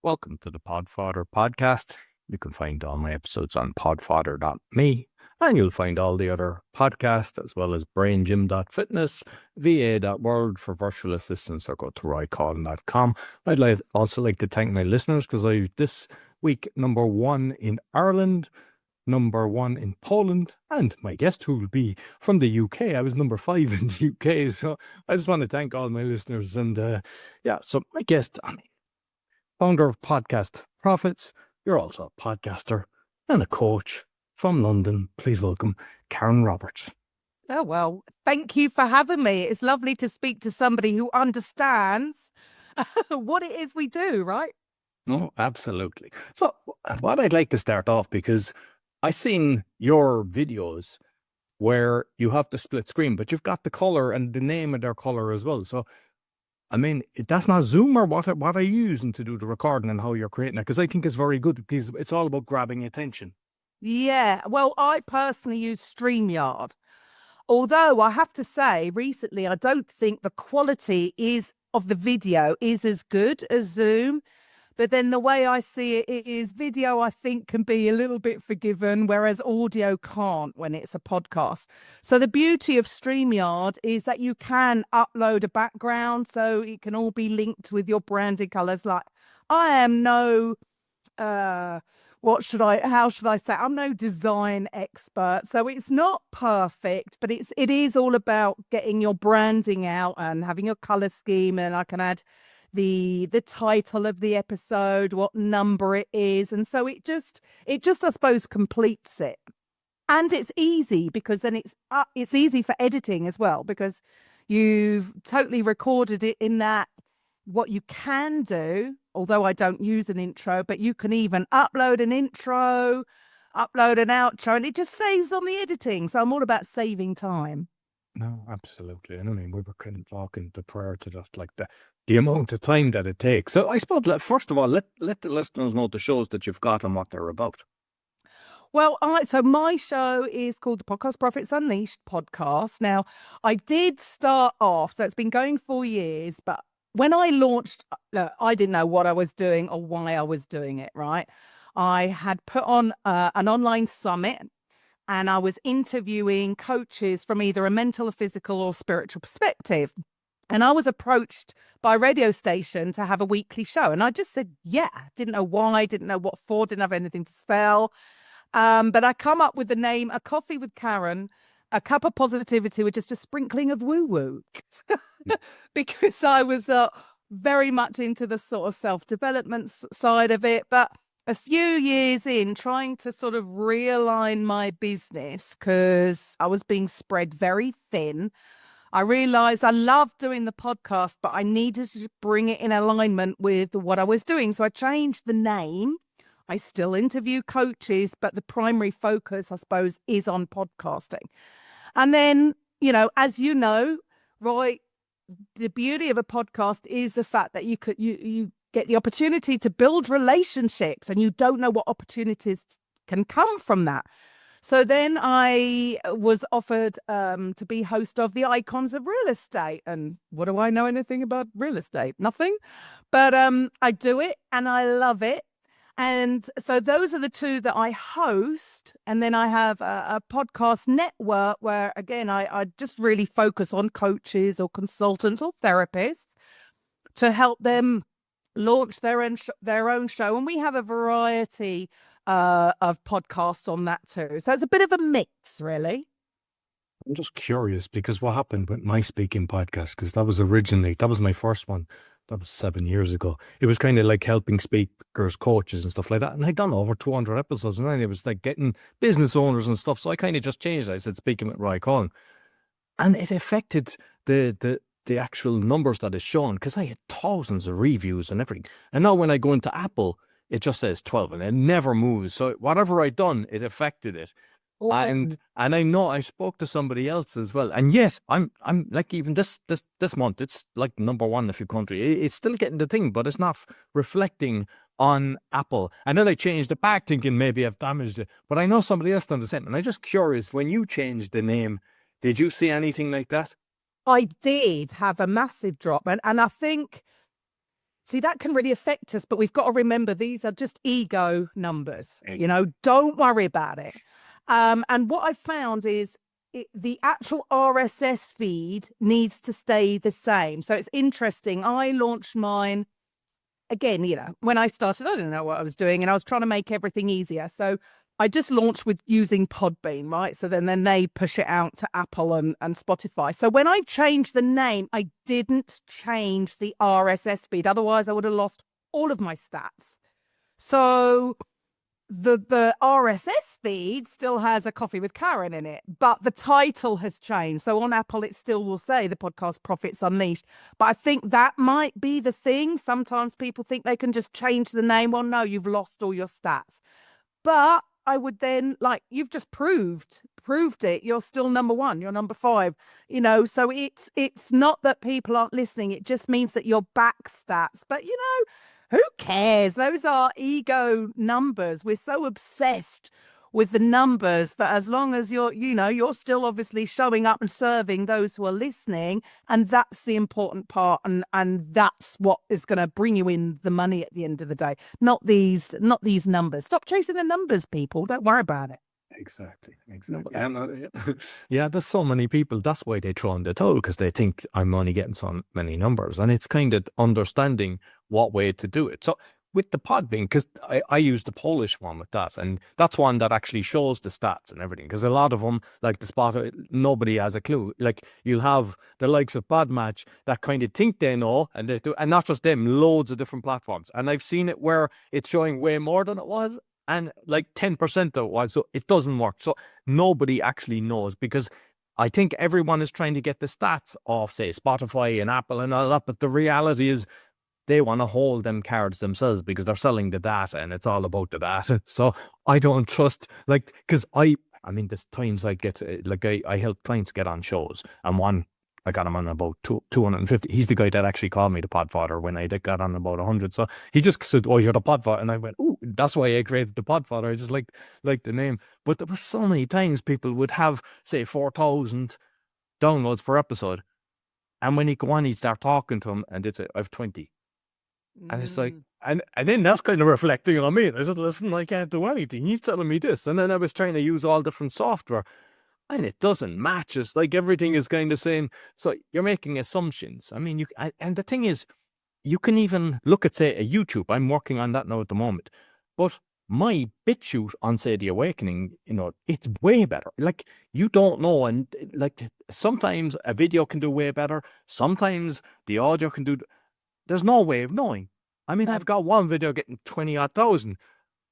Welcome to the Podfather podcast. You can find all my episodes on podfather.me, and you'll find all the other podcasts as well as braingym.fitness, va.world for virtual assistants, or go to roycallen.com. Also like to thank my listeners because I this week #1 in Ireland, #1 in Poland, and my guest who will be from the UK. I was #5 in the UK, so I just want to thank all my listeners. And so my guest, founder of Podcast Profits. You're also a podcaster and a coach from London. Please welcome Karen Roberts. Oh, well, thank you for having me. It's lovely to speak to somebody who understands what it is we do, right? Oh, absolutely. So what I'd like to start off, because I've seen your videos where you have the split screen, but you've got the color and the name of their color as well. So I mean, that's not Zoom, or what are you using to do the recording and how you're creating it? Because I think it's very good because it's all about grabbing attention. Yeah, well, I personally use Stremyard. Although I have to say, recently, I don't think the quality of the video is as good as Zoom. But then the way I see it is video, I think, can be a little bit forgiven, whereas audio can't when it's a podcast. So the beauty of StreamYard is that you can upload a background so it can all be linked with your branded colors. Like, I am no how should I say? I'm no design expert, so it's not perfect, but it is all about getting your branding out and having your color scheme, and I can add the title of the episode, what number it is, and so it just I suppose completes it. And it's easy because then it's easy for editing as well, because you've totally recorded it in that. What you can do, although I don't use an intro, but you can even upload an intro, upload an outro, and it just saves on the editing. So I'm all about saving time. No, absolutely. And I mean, we were kind of talking prior to that, like the amount of time that it takes. So I suppose, first of all, let the listeners know the shows that you've got and what they're about. Well, so my show is called the Podcast Profits Unleashed podcast. Now, I did start off, so it's been going 4 years, but when I launched, I didn't know what I was doing or why I was doing it, right? I had put on an online summit, and I was interviewing coaches from either a mental, or physical, or spiritual perspective. And I was approached by a radio station to have a weekly show. And I just said, yeah, didn't know why, didn't know what for, didn't have anything to sell. But I come up with the name, A Coffee with Karen, a cup of positivity with just a sprinkling of woo-woo. Because I was very much into the sort of self-development side of it. But a few years in, trying to sort of realign my business, because I was being spread very thin, I realized I loved doing the podcast, but I needed to bring it in alignment with what I was doing. So I changed the name. I still interview coaches, but the primary focus, I suppose, is on podcasting. And then, as you know, Roy, the beauty of a podcast is the fact that you get the opportunity to build relationships, and you don't know what opportunities can come from that. So then I was offered to be host of the Icons of Real Estate. And what do I know anything about real estate? Nothing. But I do it and I love it. And so those are the two that I host. And then I have a podcast network where, again, I just really focus on coaches or consultants or therapists to help them launch their own show. And we have a variety of podcasts on that too. So it's a bit of a mix, really. I'm just curious because what happened with my speaking podcast, because that was my first one. That was 7 years ago. It was kind of like helping speakers, coaches and stuff like that. And I'd done over 200 episodes, and then it was like getting business owners and stuff. So I kind of just changed it. I said, speaking with Roy Cullen. And it affected the actual numbers that is shown, because I had thousands of reviews and everything. And now when I go into Apple, it just says 12 and it never moves. So whatever I'd done, it affected it. And I know I spoke to somebody else as well, and yet I'm like, even this month, it's like #1 in a few countries. It's still getting the thing, but it's not reflecting on Apple. And then I changed it back, thinking maybe I've damaged it. But I know somebody else done the same. And I'm just curious, when you changed the name, did you see anything like that? I did have a massive drop, and I think See, that can really affect us, but we've got to remember these are just ego numbers. Exactly. You know, don't worry about it. And what I found is the actual RSS feed needs to stay the same. So it's interesting. I launched mine again, you know, when I started, I didn't know what I was doing and I was trying to make everything easier. So I just launched with using Podbean, right? So then they push it out to Apple and Spotify. So when I changed the name, I didn't change the RSS feed. Otherwise, I would have lost all of my stats. So the RSS feed still has a coffee with Karen in it, but the title has changed. So on Apple, it still will say the podcast Profits Unleashed. But I think that might be the thing. Sometimes people think they can just change the name. Well, no, you've lost all your stats. But I would then, like, you've just proved it. You're still number one. You're number 5. You know, so it's not that people aren't listening. It just means that your back stats. But you know, who cares? Those are ego numbers. We're so obsessed with the numbers, but as long as you're still obviously showing up and serving those who are listening, and that's the important part, and that's what is going to bring you in the money at the end of the day. Not these numbers. Stop chasing the numbers, people. Don't worry about it. Exactly. And yeah, there's so many people. That's why they throw in the towel, because they think I'm only getting so many numbers, and it's kind of understanding what way to do it. So with the Podbean, because I use the Polish one with that, and that's one that actually shows the stats and everything. Because a lot of them, like the Spotify, nobody has a clue. Like you'll have the likes of Podmatch that kind of think they know, and they do, and not just them, loads of different platforms. And I've seen it where it's showing way more than it was, and like 10% of it was, so it doesn't work. So nobody actually knows, because I think everyone is trying to get the stats off, say, Spotify and Apple and all that, but the reality is they want to hold them cards themselves, because they're selling the data and it's all about the data. So I don't trust, like, because I mean, there's times I get, like, I help clients get on shows, and one, I got him on about 250. He's the guy that actually called me the Podfather when I got on about 100. So he just said, "Oh, you're the Podfather," and I went, "Oh, that's why I created the Podfather." I just like the name. But there were so many times people would have, say, 4,000 downloads per episode, and when he go on, he'd start talking to him, and they'd say, "I've 20." And it's like, and then that's kind of reflecting on me. I said, "Listen, I can't do anything. He's telling me this." And then I was trying to use all different software, and it doesn't match. It's like everything is kind of saying, so you're making assumptions. I mean, and the thing is, you can even look at, say, a YouTube. I'm working on that now at the moment. But my BitChute on, say, The Awakening, you know, it's way better. Like, you don't know. And like, sometimes a video can do way better. Sometimes the audio can do, there's no way of knowing. I mean, I've got one video getting 20-odd thousand,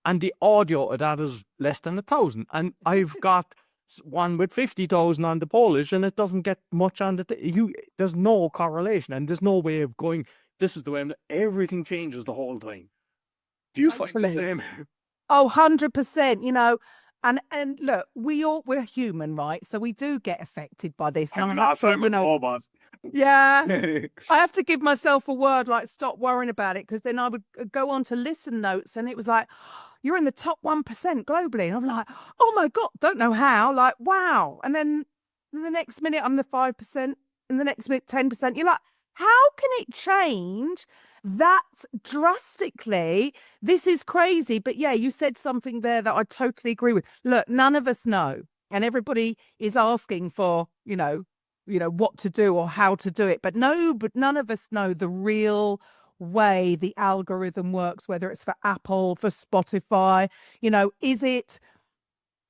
and the audio of that is less than 1,000. And I've got one with 50,000 on the Polish, and it doesn't get much on the there's no correlation, and there's no way of going, this is the way everything changes the whole time. Do you find the same? Oh, 100%, you know, and look, we're human, right? So we do get affected by this. I'm not saying we're robots. Yeah. I have to give myself a word like stop worrying about it, because then I would go on to listen notes, and it was like, you're in the top 1% globally. And I'm like, oh my God, don't know how. Like, wow. And then the next minute I'm the 5%, and the next minute 10%. You're like, how can it change that drastically? This is crazy. But yeah, you said something there that I totally agree with. Look, none of us know. And everybody is asking for, you know, what to do or how to do it. But none of us know the real way the algorithm works, whether it's for Apple, for Spotify. You know, is it,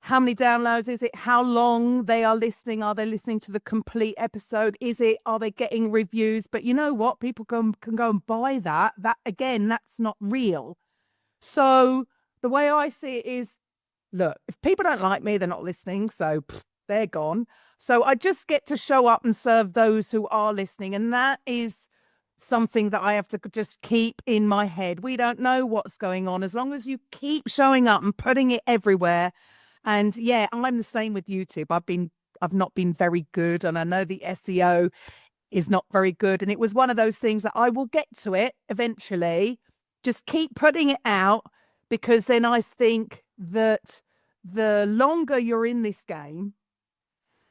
how many downloads is it? How long they are listening? Are they listening to the complete episode? Are they getting reviews? But you know what? People can go and buy that. That, again, that's not real. So the way I see it is, look, if people don't like me, they're not listening. So they're gone. So I just get to show up and serve those who are listening. And that is something that I have to just keep in my head. We don't know what's going on. As long as you keep showing up and putting it everywhere. And yeah, I'm the same with YouTube. I've not been very good. And I know the SEO is not very good. And it was one of those things that I will get to it eventually. Just keep putting it out, because then I think that the longer you're in this game,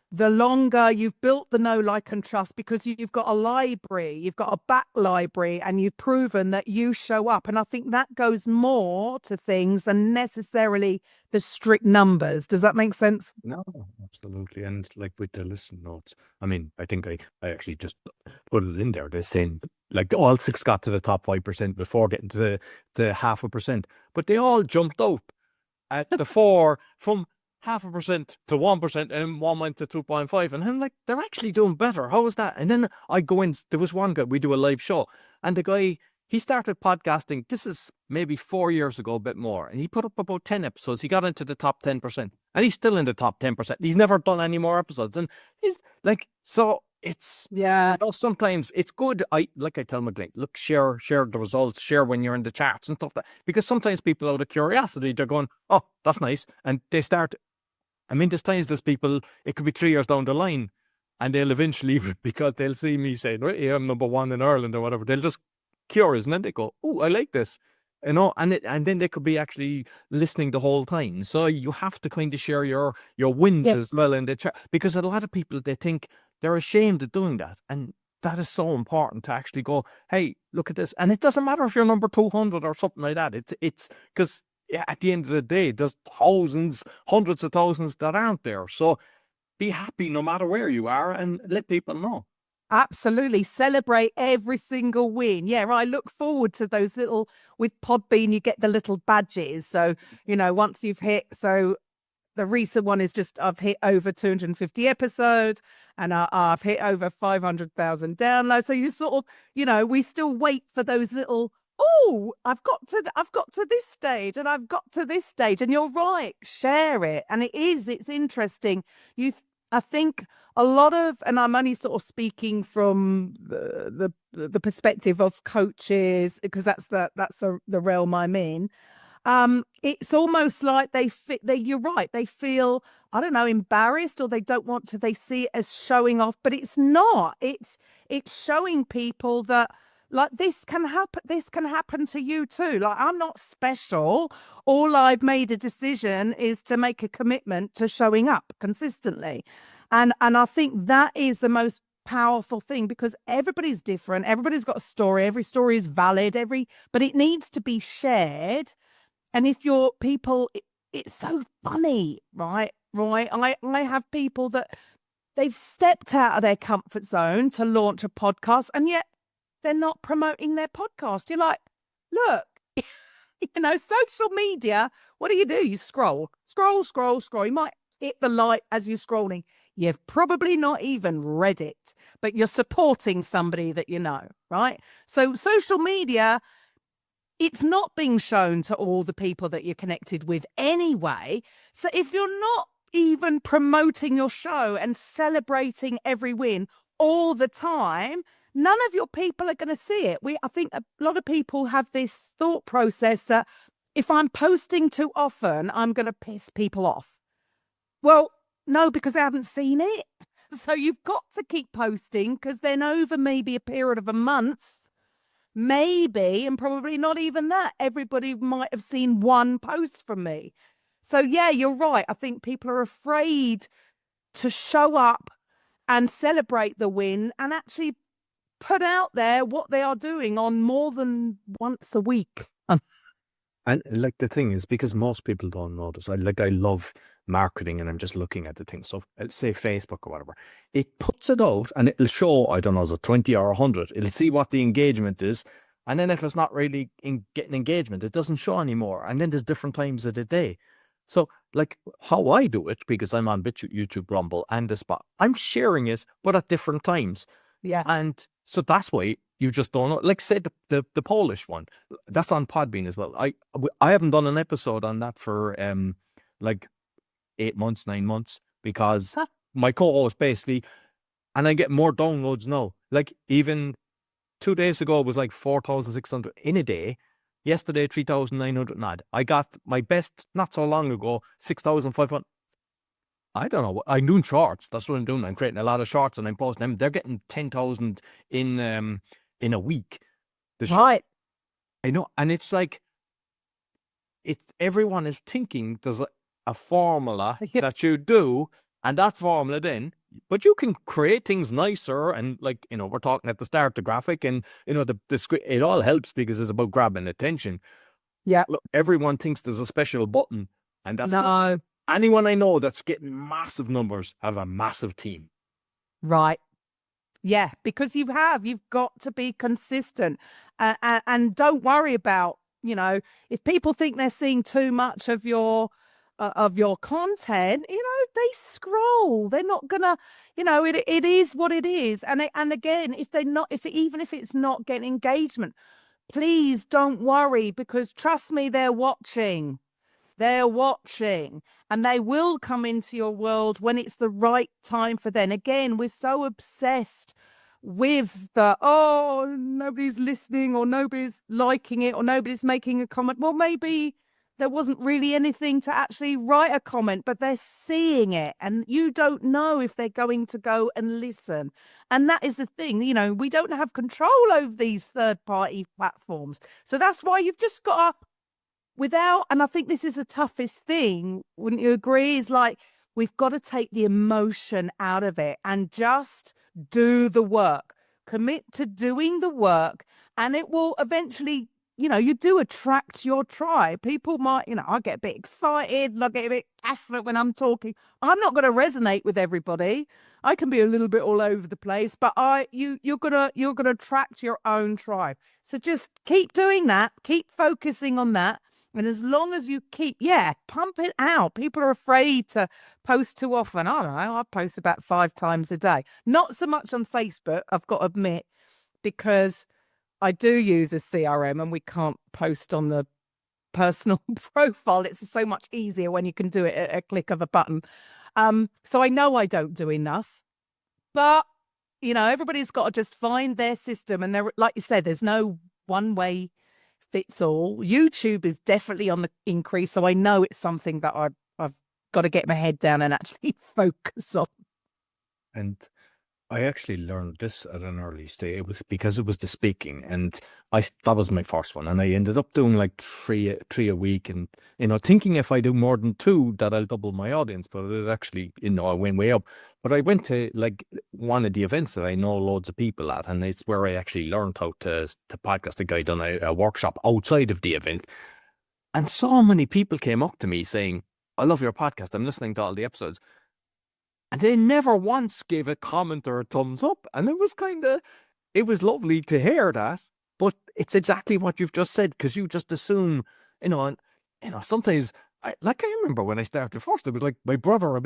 the longer you've built the know, like, and trust, because you've got a library, you've got a back library, and you've proven that you show up. And I think that goes more to things than necessarily the strict numbers. Does that make sense? No, absolutely. And like with the listen notes, I mean, I think I actually just put it in there. They're saying like all six got to the top 5% before getting to the 0.5%, but they all jumped up at the four from 0.5% to 1%, and one went to 2.5. And I'm like, they're actually doing better. How is that? And then I go in, there was one guy, we do a live show, and the guy, he started podcasting. This is maybe 4 years ago, a bit more. And he put up about 10 episodes. He got into the top 10%. And he's still in the top 10%. He's never done any more episodes. And he's like, so it's, Yeah. you know, sometimes it's good. I tell my client, look, share the results, share when you're in the charts and stuff like that. Because sometimes people, out of curiosity, they're going, oh, that's nice. And they start, I mean, there's people, it could be 3 years down the line, and they'll eventually, because they'll see me saying, right, yeah, I'm number one in Ireland or whatever, they'll just curious, and then they go, oh, I like this, you know, and then they could be actually listening the whole time. So you have to kind of share your wins as well in the chat, because a lot of people, they think they're ashamed of doing that, and that is so important to actually go, hey, look at this. And it doesn't matter if you're number 200 or something like that. It's because at the end of the day, there's thousands, hundreds of thousands that aren't there. So be happy no matter where you are, and let people know. Absolutely. Celebrate every single win. Yeah, I look forward to those little, with Podbean, you get the little badges. So, you know, once you've hit, so the recent one is just, I've hit over 250 episodes, and I've hit over 500,000 downloads. So you sort of, you know, we still wait for those little, oh, I've got to this stage, and I've got to this stage. And you're right, share it. And it's interesting. I think a lot of, and I'm only sort of speaking from the perspective of coaches, because that's the realm I'm in. It's almost like you're right, they feel, I don't know, embarrassed, or they don't want to, they see it as showing off, but it's not. It's showing people that, like, this can happen to you too. Like, I'm not special. All I've made a decision is to make a commitment to showing up consistently. And I think that is the most powerful thing, because everybody's different. Everybody's got a story. Every story is valid. But it needs to be shared. And if you're people, it's so funny, right? I have people that they've stepped out of their comfort zone to launch a podcast, and yet they're not promoting their podcast. You're like, look, you know, social media, what do? You scroll. You might hit the light as you're scrolling. You've probably not even read it, but you're supporting somebody that you know, right? So social media, it's not being shown to all the people that you're connected with anyway. So if you're not even promoting your show and celebrating every win all the time, none of your people are going to see it. I think a lot of people have this thought process that if I'm posting too often, I'm going to piss people off. Well, no, because they haven't seen it. So you've got to keep posting, because then over maybe a period of a month, maybe, and probably not even that, everybody might have seen one post from me. So yeah, you're right. I think people are afraid to show up and celebrate the win and actually put out there what they are doing on more than once a week. And like the thing is, because most people don't know this, I love marketing, and I'm just looking at the thing. So let's say Facebook or whatever, it puts it out and it'll show, I don't know, is it 20 or 100? It'll see what the engagement is. And then if it's not really getting engagement, it doesn't show anymore. And then there's different times of the day. So like how I do it, because I'm on YouTube, Rumble, and the Spot, I'm sharing it, but at different times. Yeah. And so that's why you just don't know. Like say the Polish one, that's on Podbean as well. I haven't done an episode on that for like 8 months, 9 months, because my co-host basically, and I get more downloads now. Like even 2 days ago, it was like 4,600 in a day. Yesterday, 3,900 odd. I got my best not so long ago, 6,500. I don't know. I'm doing shorts. That's what I'm doing. I'm creating a lot of shorts and I'm posting them. They're getting 10,000 in a week. Right. I know, and it's like, everyone is thinking there's a formula that you do, and that formula then but you can create things nicer. And like, we're talking at the start, the graphic and, it all helps because it's about grabbing attention. Yeah. Look, everyone thinks there's a special button, and that's not. No. Anyone I know that's getting massive numbers have a massive team. Right. Yeah, because you've got to be consistent, and don't worry about, if people think they're seeing too much of your content, they scroll. They're not gonna, it is what it is. And again, even if it's not getting engagement, please don't worry, because trust me, they're watching. They're watching, and they will come into your world when it's the right time for them. Again, we're so obsessed with nobody's listening, or nobody's liking it, or nobody's making a comment. Well, maybe there wasn't really anything to actually write a comment, but they're seeing it, and you don't know if they're going to go and listen. And that is the thing, we don't have control over these third-party platforms. So that's why you've just got to, and I think this is the toughest thing, wouldn't you agree? Is like, we've got to take the emotion out of it and just do the work. Commit to doing the work, and it will eventually, you do attract your tribe. People might, I get a bit excited, I get a bit passionate when I'm talking. I'm not going to resonate with everybody. I can be a little bit all over the place, but you're gonna attract your own tribe. So just keep doing that. Keep focusing on that. And as long as you pump it out. People are afraid to post too often. I don't know. I post about 5 times a day. Not so much on Facebook, I've got to admit, because I do use a CRM and we can't post on the personal profile. It's so much easier when you can do it at a click of a button. So I know I don't do enough, but everybody's got to just find their system. And there, like you said, there's no one way fits all. YouTube is definitely on the increase, so I know it's something that I've got to get my head down and actually focus on. And I actually learned this at an early stage. It was because it was the speaking, and that was my first one, and I ended up doing like three a week, and thinking if I do more than 2 that I'll double my audience, but it actually, I went way up. But I went to like one of the events that I know loads of people at, and it's where I actually learned how to podcast. A guy done a workshop outside of the event, and so many people came up to me saying, "I love your podcast. I'm listening to all the episodes." And they never once gave a comment or a thumbs up. And it was lovely to hear that. But it's exactly what you've just said, because you just assume, sometimes, I remember when I started first, it was like my brother,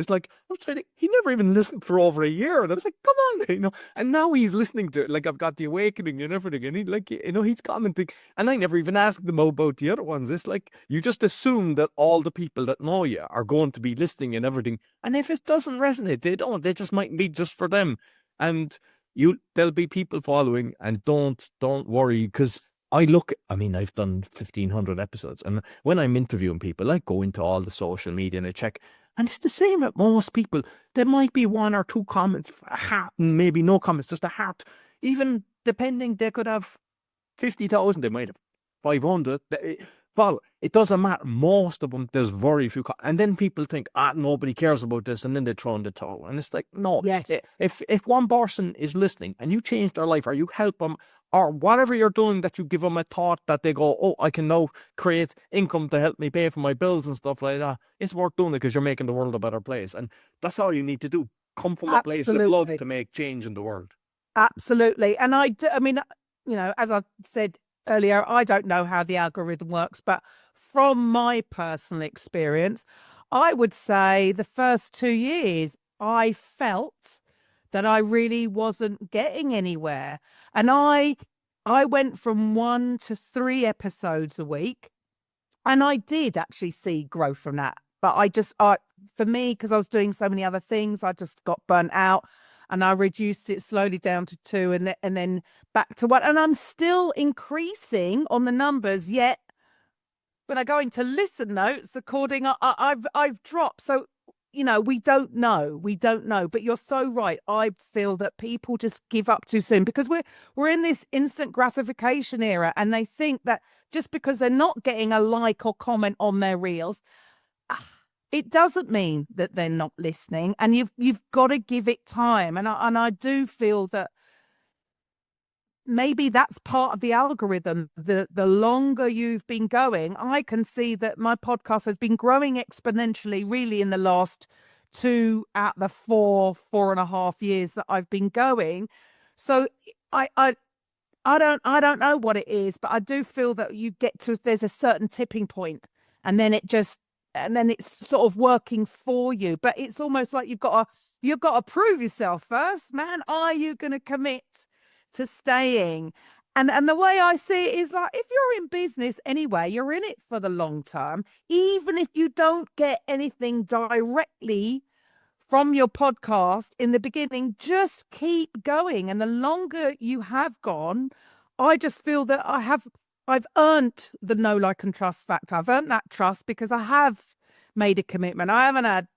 he never even listened for over a year. And I was like, come on, and now he's listening to it. Like, I've got The Awakening and everything. And he's commenting. And I never even asked them about the other ones. It's like, you just assume that all the people that know you are going to be listening and everything. And if it doesn't resonate, they just might be just for them. And there'll be people following, and don't worry, because I've done 1,500 episodes, and when I'm interviewing people, I go into all the social media and I check, and it's the same at most people. There might be 1 or 2 comments, a heart, and maybe no comments, just a heart. Even depending, they could have 50,000, they might have 500. Follow. It doesn't matter. Most of them, there's very few. And then people think, nobody cares about this, and then they throw in the towel. And it's like, no. Yes. If one person is listening and you change their life, or you help them, or whatever you're doing, that you give them a thought that they go, oh, I can now create income to help me pay for my bills and stuff like that, it's worth doing it, because you're making the world a better place. And that's all you need to do. Come from a place of love to make change in the world. Absolutely. And as I said earlier, I don't know how the algorithm works, but from my personal experience, I would say the first 2 years, I felt that I really wasn't getting anywhere. And I went from 1 to 3 episodes a week, and I did actually see growth from that. But for me, because I was doing so many other things, I just got burnt out. And I reduced it slowly down to 2, and then back to 1. And I'm still increasing on the numbers, yet when I go into listen notes, I've dropped. So, we don't know. But you're so right. I feel that people just give up too soon, because we're in this instant gratification era, and they think that just because they're not getting a like or comment on their reels, it doesn't mean that they're not listening, and you've got to give it time. And I do feel that maybe that's part of the algorithm. The longer you've been going, I can see that my podcast has been growing exponentially really in the last 2 out the 4.5 years that I've been going. So I don't know what it is, but I do feel that you get to, there's a certain tipping point, and then it's sort of working for you. But it's almost like you've got to prove yourself first, man. Are you going to commit to staying? And the way I see it is like, if you're in business anyway, you're in it for the long term. Even if you don't get anything directly from your podcast in the beginning, just keep going. And the longer you have gone, I just feel that I've earned the know, like, and trust factor. I've earned that trust because I have made a commitment. I haven't had,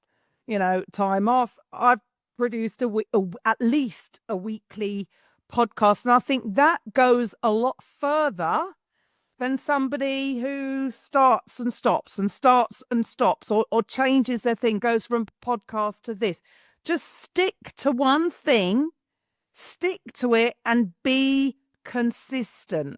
time off. I've produced at least a weekly podcast. And I think that goes a lot further than somebody who starts and stops and starts and stops, or changes their thing, goes from podcast to this. Just stick to one thing, stick to it, and be consistent.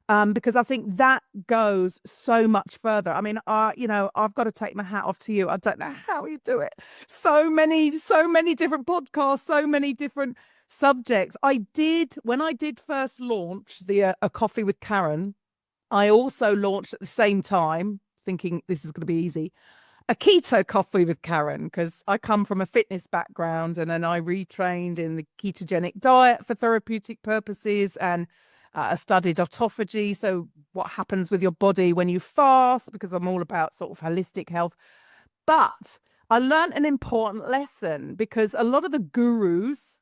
Because I think that goes so much further. I mean, I've got to take my hat off to you. I don't know how you do it. So many different podcasts, so many different subjects. When I did first launch the A Coffee with Karen, I also launched at the same time, thinking this is going to be easy, a keto coffee with Karen, because I come from a fitness background, and then I retrained in the ketogenic diet for therapeutic purposes, and I studied autophagy. So what happens with your body when you fast, because I'm all about sort of holistic health. But I learned an important lesson, because a lot of the gurus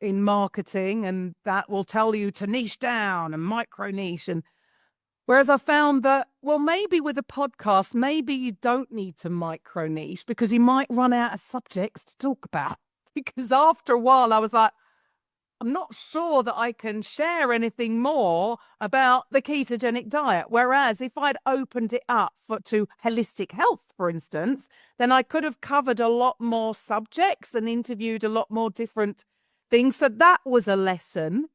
in marketing and that will tell you to niche down and micro niche, and whereas I found that, well, maybe with a podcast, maybe you don't need to micro niche, because you might run out of subjects to talk about. Because after a while, I was like, I'm not sure that I can share anything more about the ketogenic diet. Whereas if I'd opened it up to holistic health, for instance, then I could have covered a lot more subjects and interviewed a lot more different things. So that was a lesson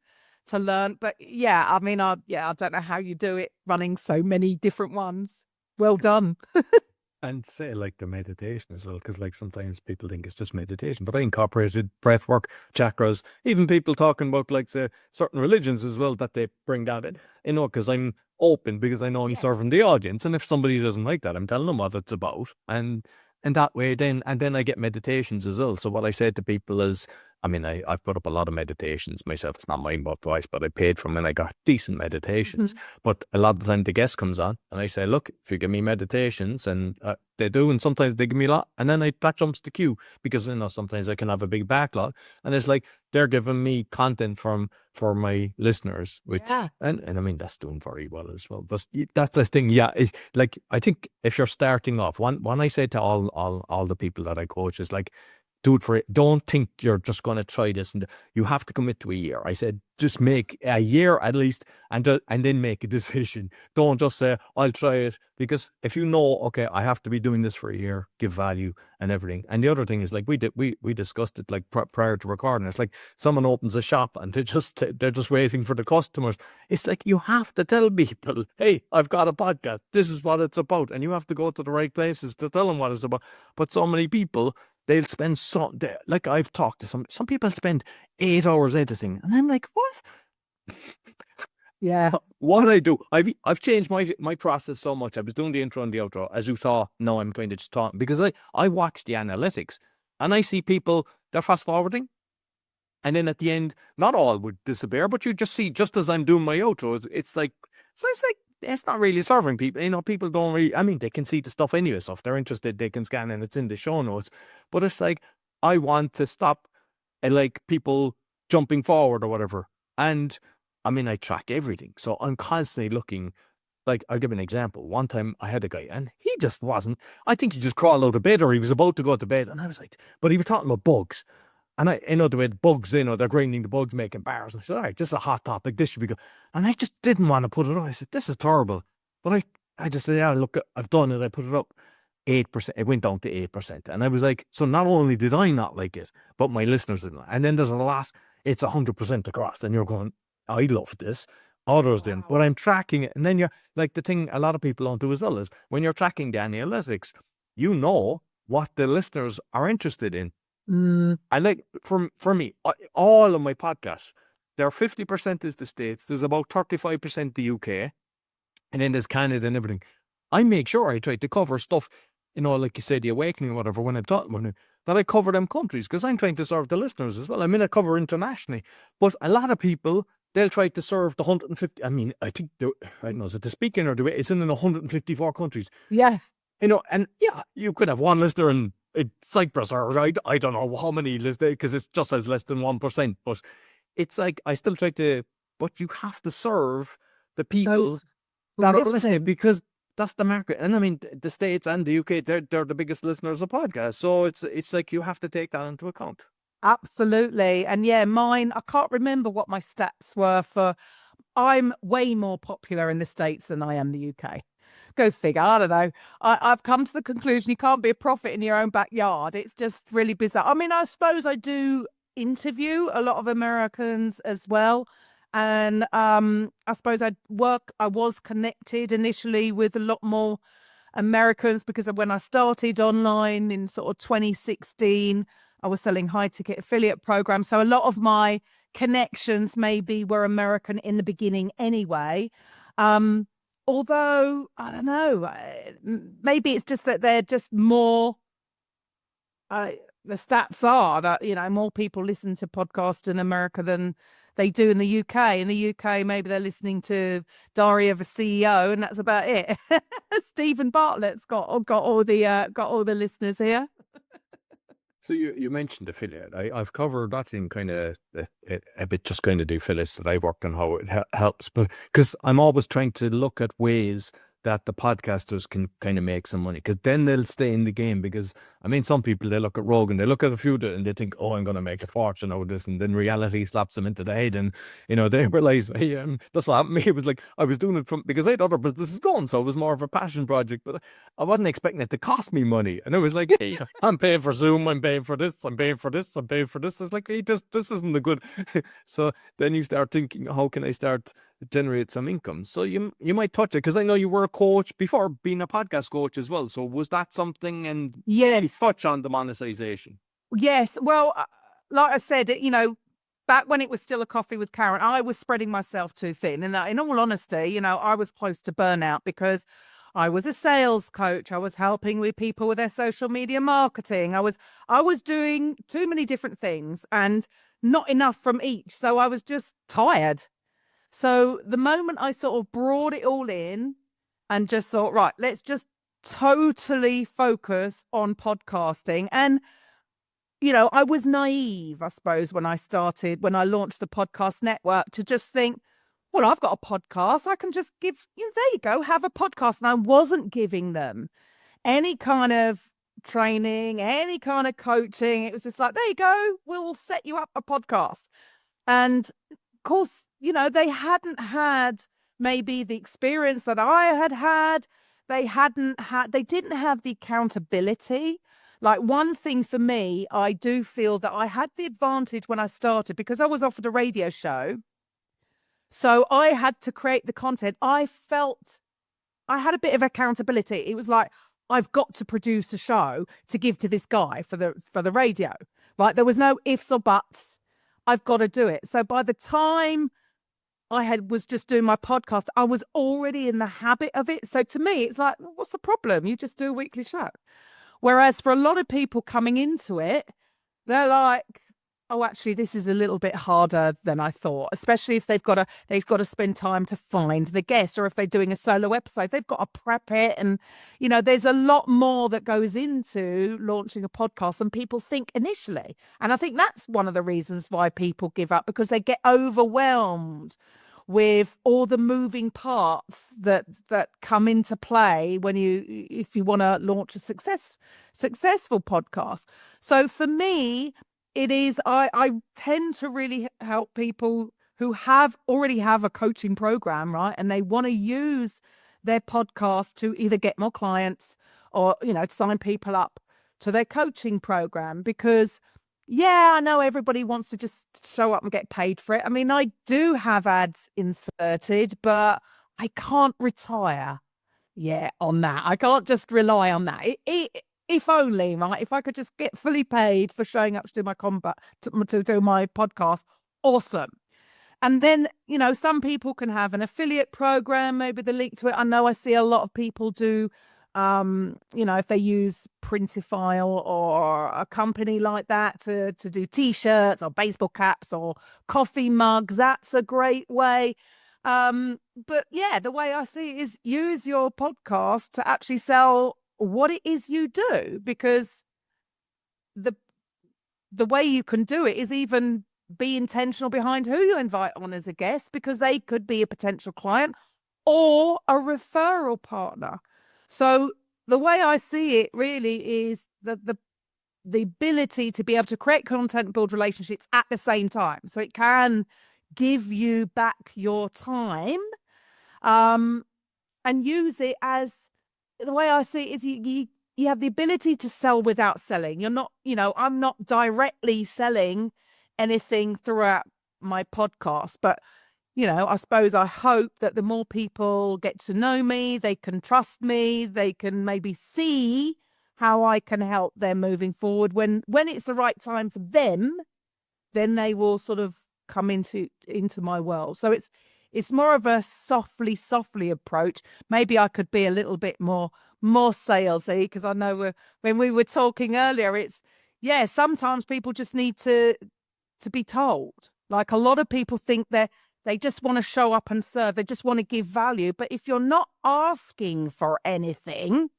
to learn. But yeah, I mean, I don't know how you do it running so many different ones. Well done. And say like the meditation as well, because like sometimes people think it's just meditation, but I incorporated breath work, chakras, even people talking about like say certain religions as well, that they bring that in, because I'm open, because I know I'm serving the audience. And if somebody doesn't like that, I'm telling them what it's about. And that way then I get meditations as well. So what I say to people is, I mean, I've put up a lot of meditations myself. It's not mine, but twice, but I paid for them and I got decent meditations. But a lot of the time the guest comes on and I say, look, if you give me meditations, and they do, and sometimes they give me a lot, and then that jumps the queue, because sometimes I can have a big backlog, and it's like they're giving me content for my listeners, which and I mean that's doing very well as well. But that's the thing, like I think if you're starting off, one I say to all the people that I coach is like, do it for it. Don't think you're just going to try this, and you have to commit to a year. I said, just make a year at least, and then make a decision. Don't just say, I'll try it, because if you know, okay, I have to be doing this for a year, give value and everything. And the other thing is, like we discussed it like prior to recording. It's like someone opens a shop and they're just waiting for the customers. It's like you have to tell people, hey, I've got a podcast. This is what it's about, and you have to go to the right places to tell them what it's about. But so many people, they'll spend like I've talked to some people spend 8 hours editing, and I'm like, what? Yeah. What I do, I've changed my process so much. I was doing the intro and the outro, as you saw. Now I'm kind of just talking, because I watch the analytics and I see people, they're fast forwarding, and then at the end, not all would disappear, but you just see, just as I'm doing my outro, it's like it's not really serving people. People don't really, I mean, they can see the stuff anyway, so if they're interested, they can scan and it's in the show notes. But it's like, I want to stop like people jumping forward or whatever. And I mean, I track everything. So I'm constantly looking. Like, I'll give an example. One time I had a guy and he just wasn't, I think he just crawled out of bed, or he was about to go to bed. And I was like, but he was talking about bugs. And the way the bugs, they're grinding the bugs, making bars. And I said, all right, this is a hot topic. This should be good. And I just didn't want to put it up. I said, this is terrible. But I just said, yeah, look, I've done it. I put it up. 8%. It went down to 8%. And I was like, so not only did I not like it, but my listeners didn't. And then there's a lot, it's 100% across. And you're going, I love this. Others didn't. But I'm tracking it. And then you're like, the thing a lot of people don't do as well is when you're tracking the analytics, you know what the listeners are interested in. Mm. And like for me, all of my podcasts, there are 50% is the States. There's about 35% the UK. And then there's Canada and everything. I make sure I try to cover stuff, like you said, the awakening or whatever, when I'm talking about it, that I cover them countries because I'm trying to serve the listeners as well. I mean, I cover internationally. But a lot of people, they'll try to serve the 150. I mean, I think, I don't know, is it the speaking or the way? It's in 154 countries. Yeah. And yeah, you could have one listener in Cyprus or I don't know how many listeners, because it's just as less than 1%. But it's like, I still try to, but you have to serve the people that are listening because that's the market. And I mean, the States and the UK, they're the biggest listeners of podcasts. So it's like you have to take that into account. Absolutely. And yeah, mine, I can't remember what my stats were I'm way more popular in the States than I am the UK. Go figure. I don't know. I've come to the conclusion you can't be a prophet in your own backyard. It's just really bizarre. I mean, I suppose I do interview a lot of Americans as well. And I suppose I was connected initially with a lot more Americans because when I started online in sort of 2016, I was selling high ticket affiliate programs. So a lot of my connections maybe were American in the beginning anyway. Although, I don't know, maybe it's just that they're just more, the stats are that, more people listen to podcasts in America than they do in the UK. In the UK, maybe they're listening to Diary of a CEO and that's about it. Stephen Bartlett's got all the listeners here. So you mentioned affiliate. I've covered that in kind of a bit, just kind of the affiliates that I worked on, how it helps. But because I'm always trying to look at ways that the podcasters can kind of make some money, because then they'll stay in the game. Because I mean, some people, they look at Rogan, they look at a few and they think, oh, I'm going to make a fortune out of this, and then reality slaps them into the head, and they realize, hey, that's what happened to me. It was like I was doing it because I had other businesses going, so it was more of a passion project, but I wasn't expecting it to cost me money. And it was like, hey, I'm paying for Zoom, I'm paying for this, I'm paying for this, I'm paying for this. It's like, hey, this isn't a good. So then you start thinking, how can I start generate some income? So you might touch it, because I know you were a coach before being a podcast coach as well. So was that something? And yes, touch on the monetization. Yes. Well, like I said, back when it was still a coffee with Karen, I was spreading myself too thin. And in all honesty, I was close to burnout because I was a sales coach. I was helping with people with their social media marketing. I was doing too many different things and not enough from each. So I was just tired. So the moment I sort of brought it all in and just thought, right, let's just totally focus on podcasting. And, I was naive, I suppose, when I launched the podcast network, to just think, well, I've got a podcast. I can just give, there you go, have a podcast. And I wasn't giving them any kind of training, any kind of coaching. It was just like, there you go, we'll set you up a podcast. And of course, they hadn't had maybe the experience that I had had. They didn't have the accountability. Like, one thing for me, I do feel that I had the advantage when I started because I was offered a radio show. So I had to create the content. I felt I had a bit of accountability. It was like, I've got to produce a show to give to this guy for the radio, right? There was no ifs or buts. I've got to do it. So by the time I was just doing my podcast, I was already in the habit of it. So to me, it's like, what's the problem? You just do a weekly show. Whereas for a lot of people coming into it, they're like, oh, actually, this is a little bit harder than I thought, especially if they've got to spend time to find the guest, or if they're doing a solo episode, they've got to prep it. And, there's a lot more that goes into launching a podcast than people think initially. And I think that's one of the reasons why people give up, because they get overwhelmed with all the moving parts that come into play if you want to launch a successful podcast. So for me, it is, I tend to really help people who already have a coaching program, right? And they want to use their podcast to either get more clients or, to sign people up to their coaching program, because I know everybody wants to just show up and get paid for it. I mean, I do have ads inserted, but I can't retire on that. I can't just rely on that. If only, right? If I could just get fully paid for showing up to do my to do my podcast, awesome. And then, some people can have an affiliate program, maybe the link to it. I know I see a lot of people do, if they use Printify or a company like that to do T-shirts or baseball caps or coffee mugs. That's a great way. But the way I see it is use your podcast to actually sell what it is you do, because the way you can do it is even be intentional behind who you invite on as a guest, because they could be a potential client or a referral partner. So the way I see it really is the ability to be able to create content and build relationships at the same time. So it can give you back your time, and use it as, the way I see it is you have the ability to sell without selling. You're not, I'm not directly selling anything throughout my podcast, but I suppose I hope that the more people get to know me, they can trust me, they can maybe see how I can help them moving forward. When it's the right time for them, then they will sort of come into my world. So it's more of a softly approach. Maybe I could be a little bit more salesy, because I know when we were talking earlier, it's sometimes people just need to be told. Like, a lot of people think they just want to show up and serve. They just want to give value. But if you're not asking for anything,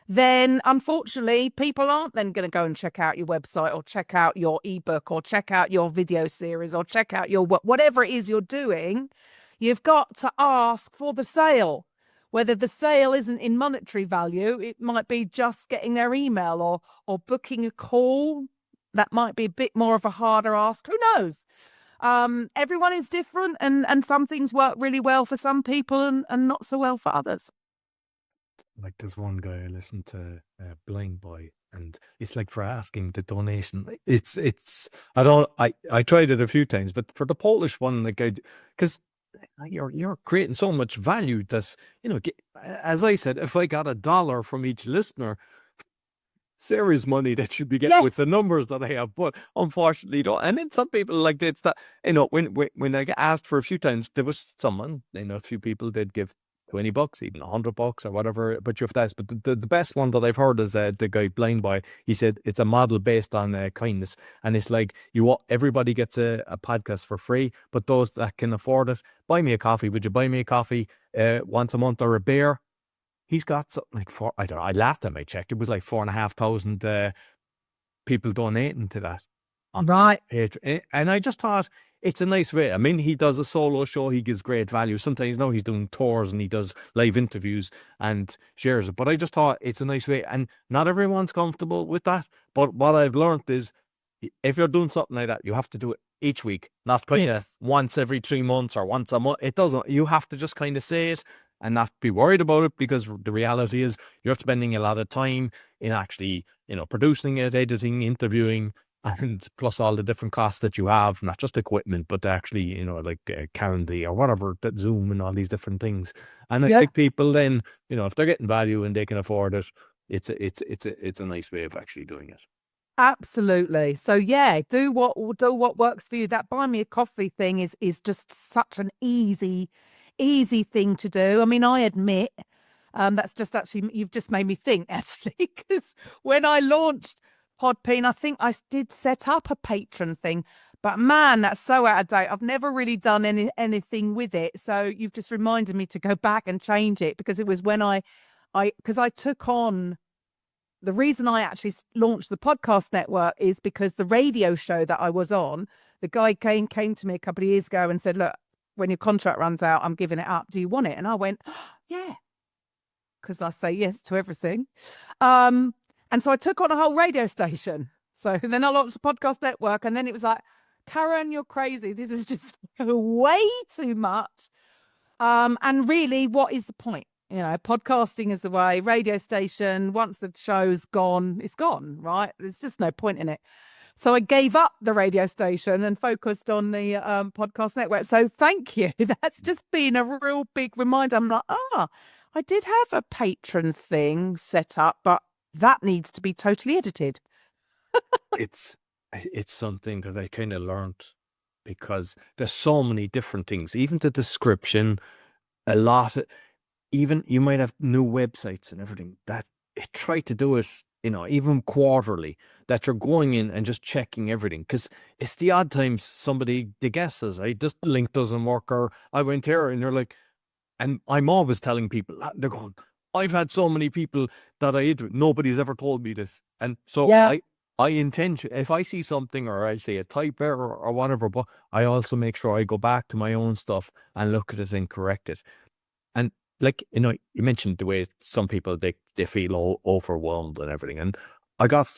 then unfortunately people aren't then going to go and check out your website or check out your ebook or check out your video series or check out your whatever it is you're doing. You've got to ask for the sale. Whether the sale isn't in monetary value, it might be just getting their email or booking a call. That might be a bit more of a harder ask. Who knows? Everyone is different, and some things work really well for some people and not so well for others. Like, there's one guy I listened to, Blindboy, and it's like, for asking the donation. I tried it a few times, but for the Polish one, like, because you're creating so much value that, as I said, if I got $1 from each listener, serious money that should be getting with the numbers that I have, but unfortunately don't. And then some people, like, it's that, when I get asked for a few times, there was someone, a few people did give $20, even $100 or whatever, but you have to ask. But the best one that I've heard is the guy Blindboy. He said it's a model based on kindness, and it's like, everybody gets a podcast for free, but those that can afford it, buy me a coffee. Would you buy me a coffee once a month, or a beer? He's got something like I laughed at my check. It was like 4,500 people donating to that. Right. And I just thought it's a nice way. I mean, he does a solo show. He gives great value. Sometimes he's doing tours and he does live interviews and shares it. But I just thought it's a nice way. And not everyone's comfortable with that. But what I've learned is, if you're doing something like that, you have to do it each week, not kind of once every 3 months or once a month. You have to just kind of say it and not be worried about it, because the reality is you're spending a lot of time in actually, producing it, editing, interviewing, and plus all the different costs that you have, not just equipment, but actually, like Calendly or whatever, that Zoom and all these different things. And I think people then, if they're getting value and they can afford it, it's a nice way of actually doing it. Absolutely. So do what works for you. That buy me a coffee thing is just such an easy thing to do. I mean, I admit, that's just actually, you've just made me think, actually, because when I launched Podbean, I think I did set up a patron thing, but man, that's so out of date. I've never really done anything with it. So you've just reminded me to go back and change it, because it was when because I took on, the reason I actually launched the podcast network is because the radio show that I was on, the guy came to me a couple of years ago and said, look, when your contract runs out, I'm giving it up. Do you want it? And I went, yeah, because I say yes to everything. And so I took on a whole radio station. So then I launched a podcast network, and then it was like, Karen, you're crazy. This is just way too much. And really, what is the point? podcasting is the way. Radio station, once the show's gone, it's gone, right? There's just no point in it. So I gave up the radio station and focused on the podcast network. So thank you. That's just been a real big reminder. I'm like, I did have a patron thing set up, but that needs to be totally edited. It's something that I kind of learned because there's so many different things, even the description, a lot of, even you might have new websites and everything that try to do it, even quarterly, that you're going in and just checking everything. Because it's the odd times the guest says, hey, this link doesn't work, or I went here, and you're like, and I'm always telling people that, they're going, I've had so many people that nobody's ever told me this. And so I intend to, if I see something or I see a type error or whatever, but I also make sure I go back to my own stuff and look at it and correct it. And like, you mentioned the way some people, they feel overwhelmed and everything. And I got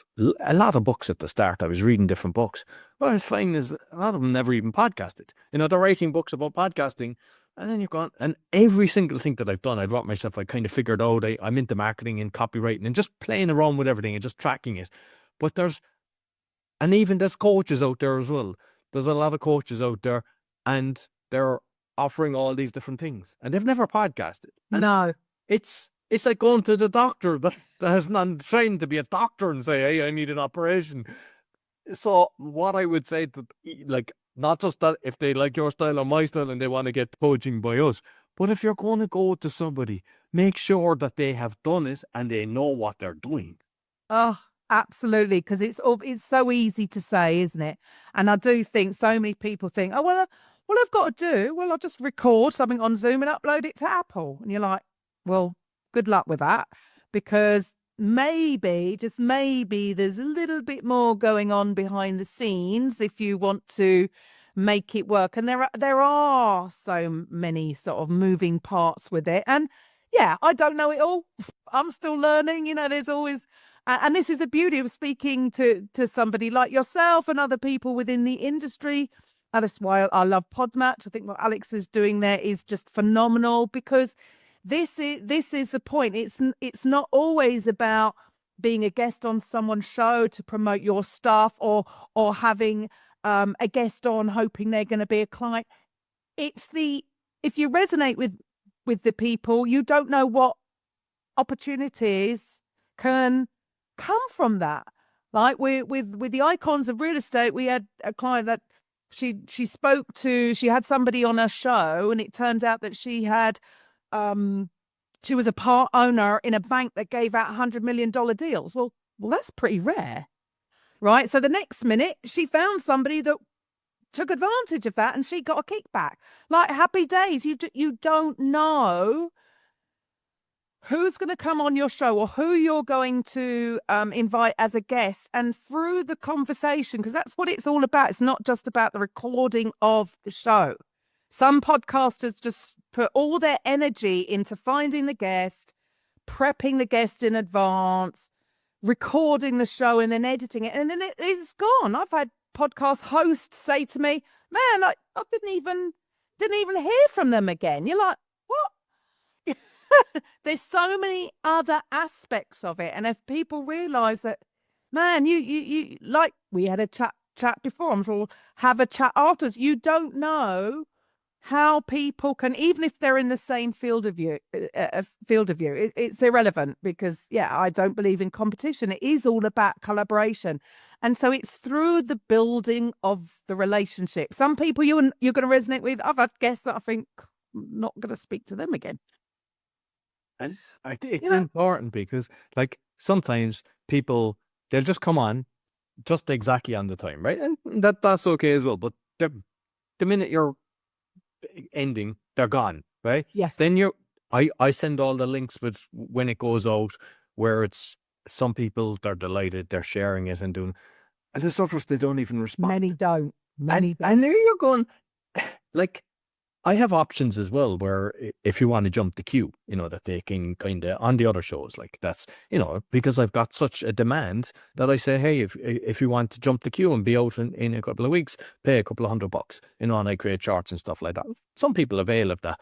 a lot of books at the start. I was reading different books. What I was finding is a lot of them never even podcasted. They're writing books about podcasting. And then you've gone, and every single thing that I've done, I've brought myself, I kind of figured out, I'm into marketing and copywriting and just playing around with everything and just tracking it. But there's coaches out there as well. There's a lot of coaches out there, and they're offering all these different things, and they've never podcasted. And no, it's like going to the doctor that has not trained to be a doctor and say, hey, I need an operation. So what I would say that, like, not just that if they like your style or my style and they want to get coaching by us, but if you're going to go to somebody, make sure that they have done it and they know what they're doing. Oh, absolutely, because it's so easy to say, isn't it? And I do think so many people think, oh, well, I've got to do, I'll just record something on Zoom and upload it to Apple. And you're like, well, good luck with that, because maybe, just maybe, there's a little bit more going on behind the scenes if you want to make it work. And there are so many sort of moving parts with it. And yeah, I don't know it all. I'm still learning. There's always, and this is the beauty of speaking to somebody like yourself and other people within the industry. And that's why I love Podmatch. I think what Alex is doing there is just phenomenal, because this is the point. It's not always about being a guest on someone's show to promote your stuff, or having a guest on hoping they're going to be a client. It's if you resonate with the people, you don't know what opportunities can come from that. Like with the icons of real estate, we had a client that she spoke to. She had somebody on her show, and it turned out that she had she was a part owner in a bank that gave out $100 million deals. Well, that's pretty rare, right? So the next minute, she found somebody that took advantage of that, and she got a kickback. Like, happy days. You don't know who's going to come on your show or who you're going to invite as a guest. And through the conversation, because that's what it's all about. It's not just about the recording of the show. Some podcasters just put all their energy into finding the guest, prepping the guest in advance, recording the show, and then editing it. And then it's gone. I've had podcast hosts say to me, man, I didn't even hear from them again. You're like, what? There's so many other aspects of it. And if people realize that, man, you like, we had a chat before, I'm sure we'll have a chat afterwards. You don't know how people can, even if they're in the same field of view, it's irrelevant, because I don't believe in competition. It is all about collaboration. And so it's through the building of the relationship. Some people you're going to resonate with. I've had guests that I think, I'm not going to speak to them again. And I think it's important, because like sometimes people, they'll just come on just exactly on the time, right? And that's okay as well. But the minute you're ending, they're gone, right? Yes. Then I send all the links with when it goes out, where it's some people, they're delighted, they're sharing it and doing, and there's others they don't even respond. Many don't. And there you're going, like, I have options as well, where if you want to jump the queue, that they can kind of on the other shows, like that's, because I've got such a demand that I say, hey, if you want to jump the queue and be out in a couple of weeks, pay a couple of $100, and I create charts and stuff like that. Some people avail of that,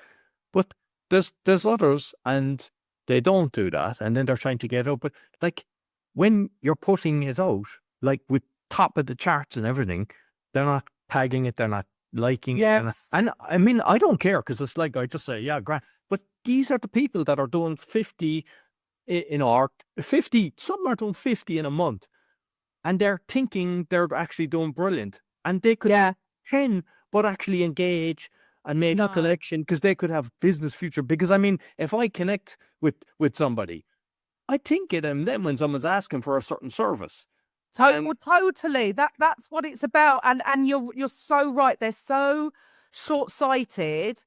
but there's others, and they don't do that, and then they're trying to get out. But like when you're putting it out, like with top of the charts and everything, they're not tagging it, they're not liking it, Yes. and I mean, I don't care because it's like I just say, yeah, grand. But these are the people that are doing 50 in art, 50. Some are doing 50 in a month, and they're thinking they're actually doing brilliant, and they could Yeah. 10, but actually engage and make a No. connection because they could have business future. Because I mean, if I connect with somebody, I think of them then when someone's asking for a certain service. Totally. That's what it's about. And you're so right. They're so short-sighted,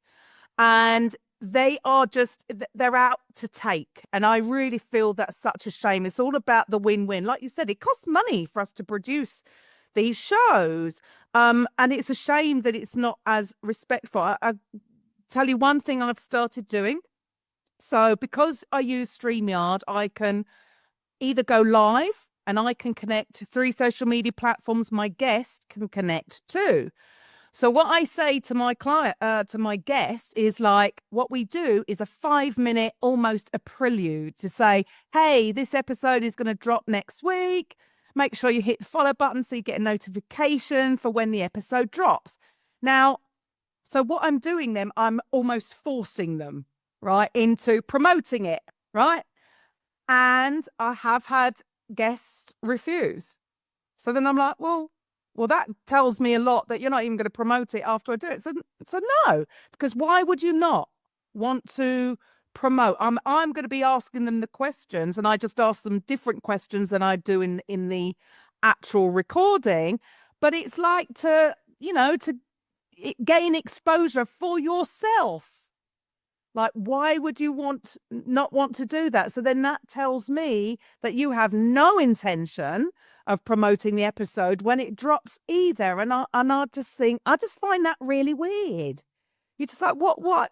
and they're out to take. And I really feel that's such a shame. It's all about the win-win. Like you said, it costs money for us to produce these shows. And it's a shame that it's not as respectful. I tell you one thing I've started doing. So because I use Stremyard, I can either go live and I can connect to 3 social media platforms my guest can connect to. So what I say to my client, to my guest is like, what we do is a 5-minute, almost a prelude to say, hey, this episode is going to drop next week. Make sure you hit the follow button so you get a notification for when the episode drops. Now, so what I'm doing then, I'm almost forcing them, right, into promoting it, right? And I have had guests refuse. So then I'm like, well, that tells me a lot that you're not even going to promote it after I do it. So no, because why would you not want to promote? I'm going to be asking them the questions, and I just ask them different questions than I do in the actual recording. But it's like to gain exposure for yourself. Like, why would you not want to do that? So then that tells me that you have no intention of promoting the episode when it drops either. And I just find that really weird. You're just like, what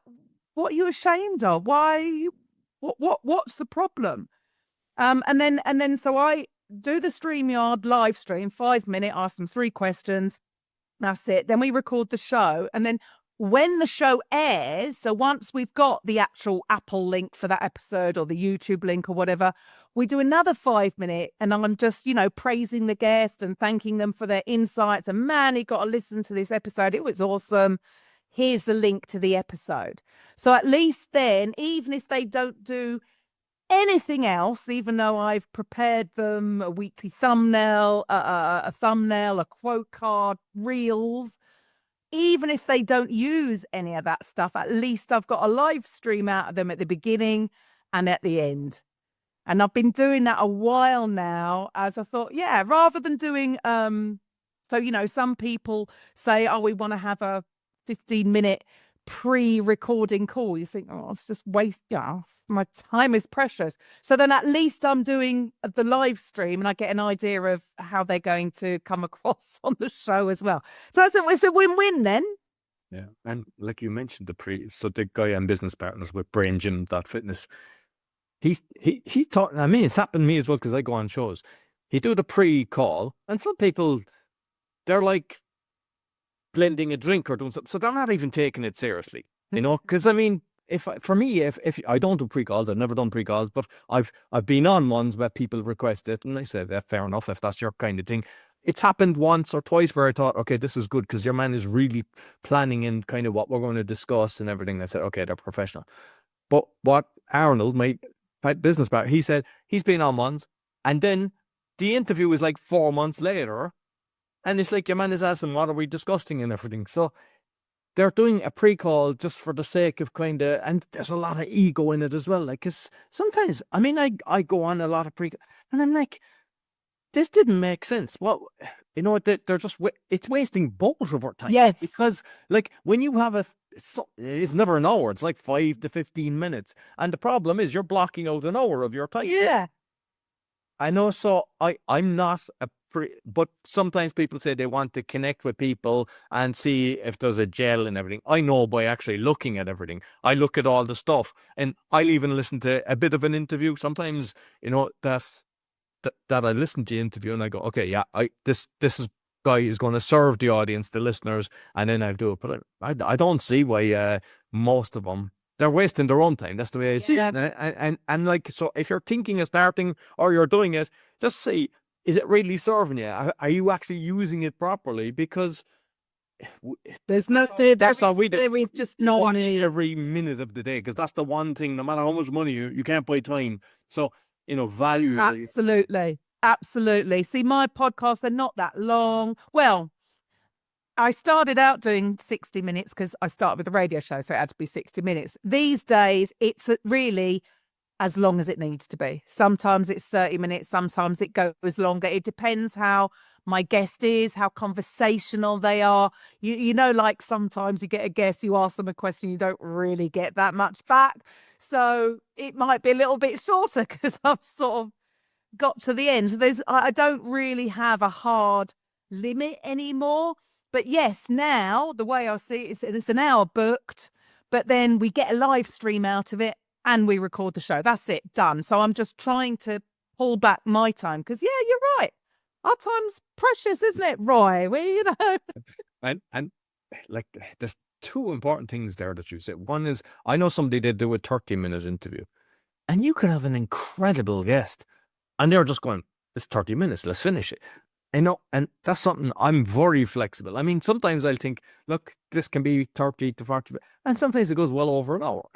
are you ashamed of? Why? What's the problem? And then so I do the StreamYard live stream, 5-minute, ask them 3 questions. That's it. Then we record the show, and then when the show airs, so once we've got the actual Apple link for that episode or the YouTube link or whatever, we do another 5-minute, and I'm just, praising the guest and thanking them for their insights. And man, you got to listen to this episode. It was awesome. Here's the link to the episode. So at least then, even if they don't do anything else, even though I've prepared them a weekly thumbnail, a quote card, reels, even if they don't use any of that stuff, at least I've got a live stream out of them at the beginning and at the end. And I've been doing that a while now, as I thought, yeah, rather than doing, some people say, oh, we want to have a 15-minute pre-recording call. You think, oh, it's just waste, my time is precious. So then at least I'm doing the live stream and I get an idea of how they're going to come across on the show as well. So it's a win-win then. Yeah. And like you mentioned, so the guy I'm business partners with, BrainGym.fitness, he's talking, I mean, it's happened to me as well because I go on shows. He do the pre-call, and some people, they're like blending a drink or doing something, so they're not even taking it seriously, because I mean, if I don't do pre-calls, I've never done pre-calls, but I've been on ones where people request it, and I said, yeah, fair enough, if that's your kind of thing. It's happened once or twice where I thought, okay, this is good because your man is really planning in kind of what we're going to discuss and everything. I said, okay, they're professional. But what Arnold, my business partner, he said he's been on ones, and then the interview was like 4 months later, and it's like your man is asking, what are we discussing and everything. So they're doing a pre-call just for the sake of kind of, and there's a lot of ego in it as well. Like, cause sometimes, I mean, I go on a lot of and I'm like, this didn't make sense. Well, they're just, it's wasting both of our time. Yes. Because like when you have it's never an hour. It's like 5 to 15 minutes. And the problem is you're blocking out an hour of your time. Yeah. I know. So I'm not but sometimes people say they want to connect with people and see if there's a gel and everything. I know by actually looking at everything. I look at all the stuff, and I'll even listen to a bit of an interview. Sometimes, that I listen to the interview and I go, okay, yeah, this guy is going to serve the audience, the listeners, and then I'll do it. But I don't see why most of them they're wasting their own time. That's the way I see it. And like, so if you're thinking of starting or you're doing it, just see, is it really serving you? Are you actually using it properly? Because there's no, that's how we do. there is just not watch every minute of the day, because that's the one thing, no matter how much money you can't buy time. So, value. Absolutely. See, my podcasts, they're not that long. Well, I started out doing 60 minutes because I started with a radio show, so it had to be 60 minutes. These days, it's really as long as it needs to be. Sometimes it's 30 minutes, sometimes it goes longer. It depends how my guest is, how conversational they are. Like sometimes you get a guest, you ask them a question, you don't really get that much back. So it might be a little bit shorter because I've sort of got to the end. So I don't really have a hard limit anymore. But yes, now the way I see it is it's an hour booked, but then we get a live stream out of it and we record the show. That's it, done. So I'm just trying to pull back my time because, yeah, you're right. Our time's precious, isn't it, Roy? And like, there's two important things there that you said. One is, I know somebody did do a 30-minute interview, and you could have an incredible guest, and they're just going, it's 30 minutes, let's finish it. And that's something I'm very flexible. I mean, sometimes I'll think, look, this can be 30 to 40, and sometimes it goes well over an hour.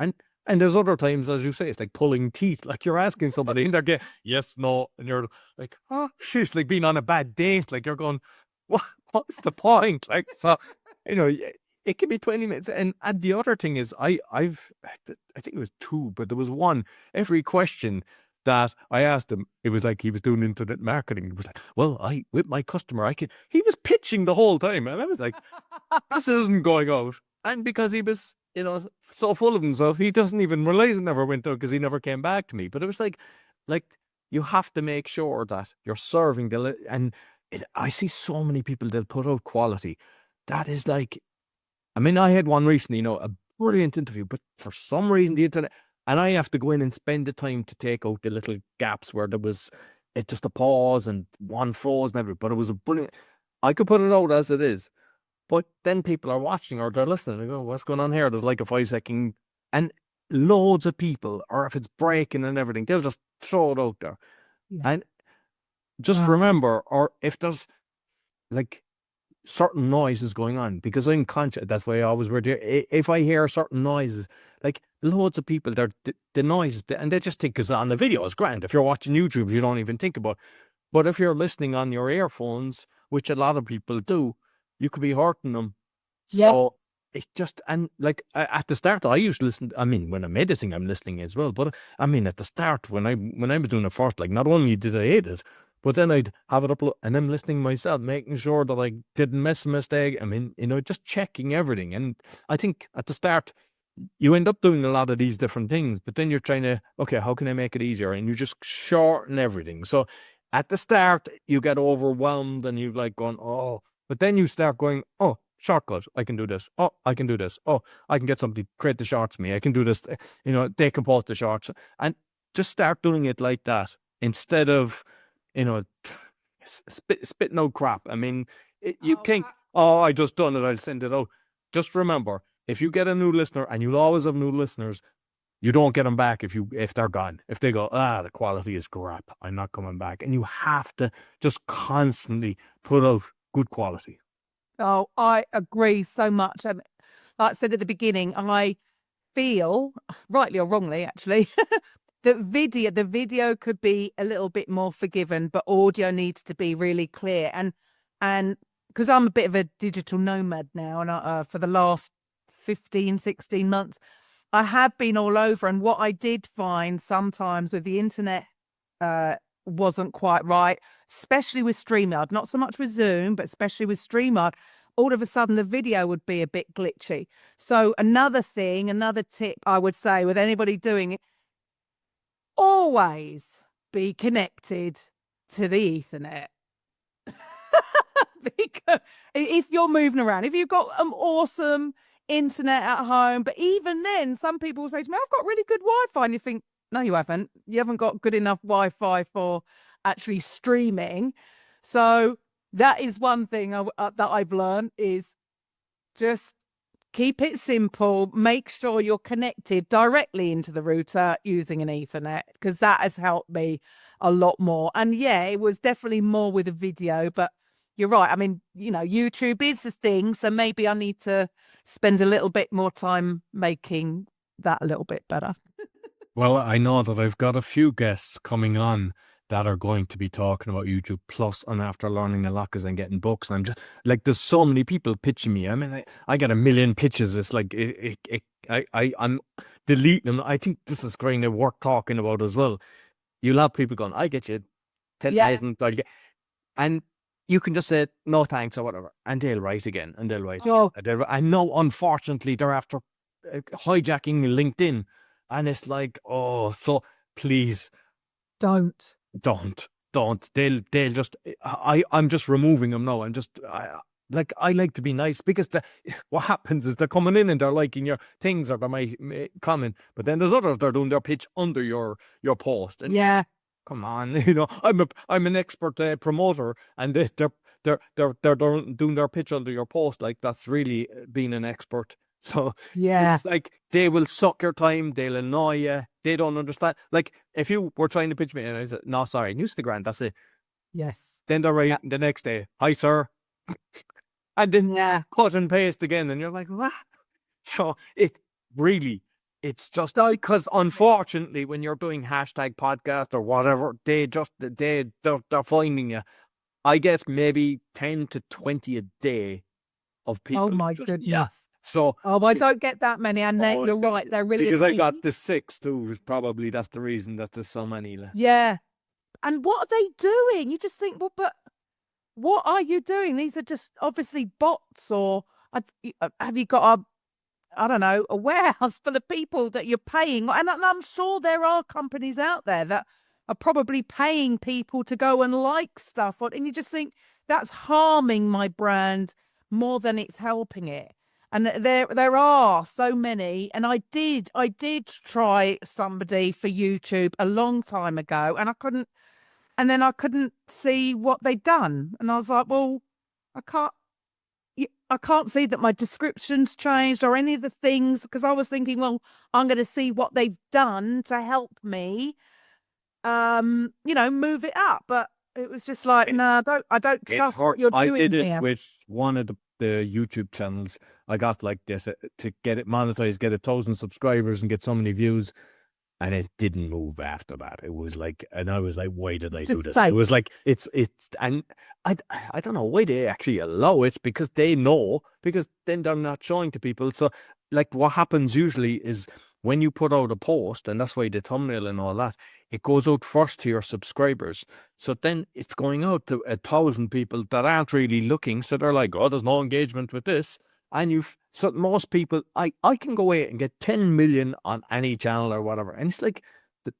And there's other times, as you say, it's like pulling teeth. Like you're asking somebody and they're getting, yes, no. And you're like, oh, she's like being on a bad date. Like you're going, what's the point? Like, so, it can be 20 minutes. And the other thing is, I think it was two, but there was one, every question that I asked him, it was like he was doing internet marketing. He was like, well, with my customer, he was pitching the whole time. And I was like, this isn't going out. And because he was, so full of himself, he doesn't even realize it never went out because he never came back to me. But it was like you have to make sure that you're serving I see so many people that put out quality. That is like, I mean, I had one recently, a brilliant interview, but for some reason the internet, and I have to go in and spend the time to take out the little gaps where there was just a pause and one froze and everything. But it was a brilliant, I could put it out as it is. But then people are watching or they're listening. They go, what's going on here? There's like a 5-second, and loads of people, or if it's breaking and everything, they'll just throw it out there. Yeah. And just remember, or if there's like certain noises going on, because I'm conscious, that's why I always wear there. If I hear certain noises, like loads of people, they're the noises, and they just think, because on the video it's grand. If you're watching YouTube, you don't even think about it. But if you're listening on your earphones, which a lot of people do, you could be hurting them. Yeah. So it just, and like at the start, I used to listen. I mean, when I'm editing, I'm listening as well. But I mean, at the start, when I was doing it first, like not only did I edit, but then I'd have it upload, and I'm listening myself, making sure that I didn't miss a mistake. I mean, just checking everything. And I think at the start, you end up doing a lot of these different things, but then you're trying to, okay, how can I make it easier? And you just shorten everything. So at the start, you get overwhelmed and you like going, oh. But then you start going, oh, shortcut, I can do this. Oh, I can do this. Oh, I can get somebody to create the shorts for me. I can do this. They can post the shorts. And just start doing it like that instead of, spitting out crap. I mean, you think, oh, I just done it, I'll send it out. Just remember, if you get a new listener, and you'll always have new listeners, you don't get them back if they're gone. If they go, the quality is crap, I'm not coming back. And you have to just constantly put out good quality. Oh, I agree so much. Like I said at the beginning, I feel, rightly or wrongly, actually, that the video could be a little bit more forgiven, but audio needs to be really clear. And because I'm a bit of a digital nomad now, and for the last 15, 16 months, I have been all over. And what I did find sometimes with the internet wasn't quite right, especially with Stremyard, not so much with Zoom, but especially with Stremyard. All of a sudden the video would be a bit glitchy. So another tip I would say with anybody doing it, always be connected to the Ethernet. Because if you're moving around, if you've got awesome internet at home, but even then, some people will say to me, I've got really good Wi-Fi. And you think, no, you haven't. You haven't got good enough Wi-Fi for actually streaming. So that is one thing that I've learned, is just Keep it simple. Make sure you're connected directly into the router using an Ethernet, because that has helped me a lot more. And yeah, it was definitely more with a video, but you're right. I mean, YouTube is the thing. So maybe I need to spend a little bit more time making that a little bit better. Well, I know that I've got a few guests coming on that are going to be talking about YouTube Plus, and after learning a lot because I'm getting books, and I'm just like, there's so many people pitching me. I mean, I get a million pitches. It's like I'm deleting them. I think this is kind of worth talking about as well. You'll have people going, I get you 10,000, I'll get, and you can just say no thanks or whatever, and they'll write again, and they'll write. Oh. I know, unfortunately, they're after hijacking LinkedIn. And it's like, oh, so please Don't. They'll just, I'm just removing them now. I like to be nice, because what happens is they're coming in and they're liking your things, or they might comment, but then there's others, they're doing their pitch under your post. And yeah. Come on, I'm an expert promoter, and they're doing their pitch under your post. Like, that's really being an expert. So yeah, it's like, they will suck your time, they'll annoy you, they don't understand. Like, if you were trying to pitch me and I said, no, sorry, Instagram, that's it. Yes. Then they're right the next day, hi, sir. And then cut and paste again, and you're like, what? So it's just because, unfortunately, when you're doing hashtag podcast or whatever, they're finding you. I get maybe 10 to 20 a day of people. Oh my goodness. Yeah. So I don't get that many, and you're right, they're really, because I got the 6 too. Probably that's the reason that there's so many. Yeah. And what are they doing? You just think, well, but what are you doing? These are just obviously bots, or have you got I don't know, a warehouse full of people that you're paying? And I'm sure there are companies out there that are probably paying people to go and like stuff, and you just think, that's harming my brand more than it's helping it. And there are so many. And I did try somebody for YouTube a long time ago, and I couldn't see what they'd done. And I was like, well, I can't see that my description's changed or any of the things, because I was thinking, well, I'm going to see what they've done to help me, move it up. But it was just like, no, I don't trust what you're doing. I did it with one of the YouTube channels. I got like this to get it monetized, get 1,000 subscribers and get so many views, and it didn't move after that. It was like, and I was like, why did I do this? It was like, it's, and I don't know why they actually allow it, because they know, because then they're not showing to people. So like, what happens usually is, when you put out a post, and that's why the thumbnail and all that, it goes out first to your subscribers. So then it's going out to 1,000 people that aren't really looking. So they're like, oh, there's no engagement with this. And so most people, I can go away and get 10 million on any channel or whatever. And it's like,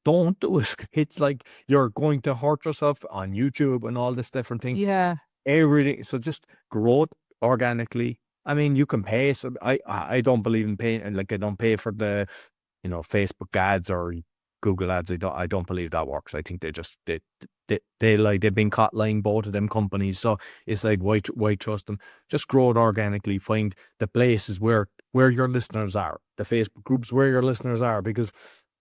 don't do it. It's like, you're going to hurt yourself on YouTube and all this different thing. Yeah. Everything. So just grow it organically. I mean, you can pay. So I don't believe in paying, and like, I don't pay for the, Facebook ads or Google ads. I don't believe that works. I think they've been caught lying, both of them companies. So it's like, why trust them? Just grow it organically. Find the places where your listeners are, the Facebook groups where your listeners are, because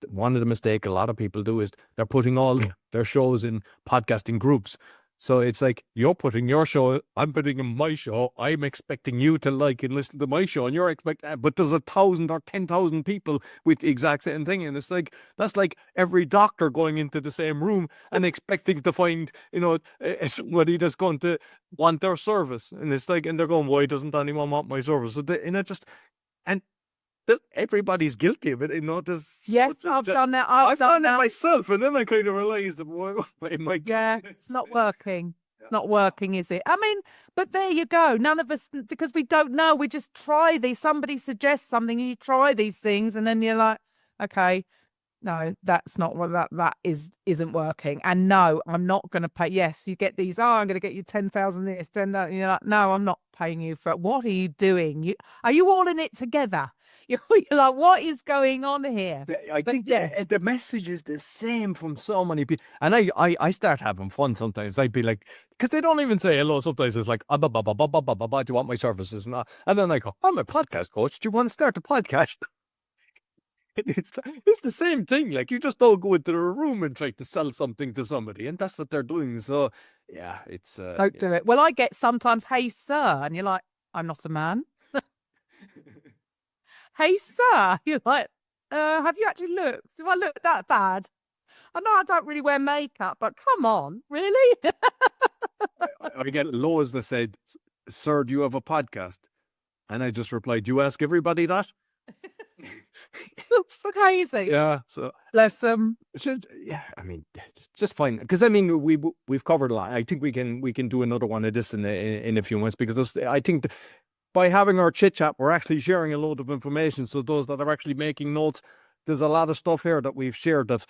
one of the mistakes a lot of people do is they're putting all their shows in podcasting groups. So it's like, you're putting your show, I'm putting in my show, I'm expecting you to like and listen to my show, and you're expecting, but there's 1,000 or 10,000 people with the exact same thing. And it's like, that's like every doctor going into the same room and expecting to find, somebody that's going to want their service. And it's like, and they're going, why doesn't anyone want my service? So everybody's guilty of it, Yes, I've done that. I've done it myself, and then I kind of realized that, it's not working. It's not working, is it? I mean, but there you go. None of us, because we don't know, we just try these. Somebody suggests something, and you try these things, and then you're like, okay, no, that's not what that isn't working. And no, I'm not going to pay. Yes, you get these. Oh, I'm going to get you 10,000 this, 10,000. You're like, no, I'm not paying you for it. What are you doing? Are you all in it together? You're like, what is going on here? I But think yeah. the message is the same from so many people. And I start having fun sometimes. I'd be like, because they don't even say hello. Sometimes it's like, do you want my services? And then I go, I'm a podcast coach. Do you want to start a podcast? It's the same thing. Like, you just don't go into the room and try to sell something to somebody. And that's what they're doing. So, yeah, it's... Don't do it. Well, I get sometimes, hey, sir. And you're like, I'm not a man. Hey, sir. You're like, have you actually looked? Do I look that bad? I know I don't really wear makeup, but come on, really? I get loads that said, sir, do you have a podcast? And I just replied, do you ask everybody that? It's crazy. Yeah, so... Bless them. Yeah, I mean, it's just fine. Because I mean, we've covered a lot. I think we can do another one of this in a few months, because I think by having our chit chat, we're actually sharing a load of information. So those that are actually making notes, there's a lot of stuff here that we've shared that